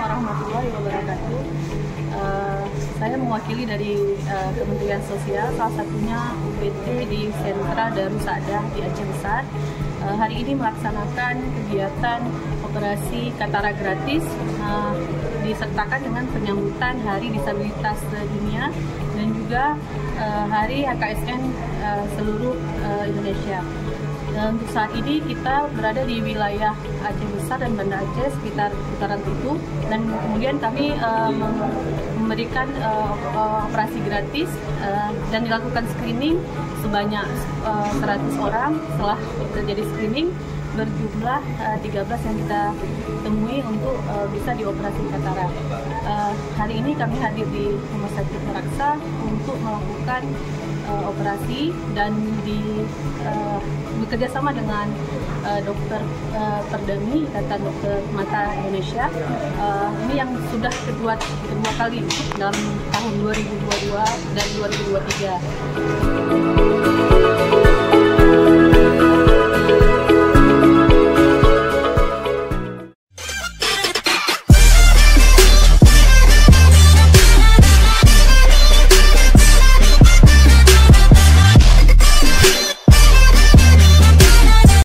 warahmatullahi wabarakatuh. Saya mewakili dari Kementerian Sosial, salah satunya UPT di Sentra Darus Saadah di Aceh Besar. Hari ini melaksanakan kegiatan operasi Katarak gratis disertakan dengan penyambutan Hari Disabilitas Dunia dan juga Hari HKSN seluruh Indonesia. Untuk saat ini kita berada di wilayah Aceh Besar dan Banda Aceh sekitar putaran itu, dan kemudian kami memberikan operasi gratis dan dilakukan screening sebanyak 100 orang. Setelah terjadi screening berjumlah 13 yang kita temui untuk bisa dioperasi katarak. Hari ini kami hadir di Rumah Sakit Meraksa untuk melakukan operasi dan bekerja sama dengan dokter Perdami, Ikatan Dokter Mata Indonesia. Ini yang sudah kedua kali dalam tahun 2022 dan 2023.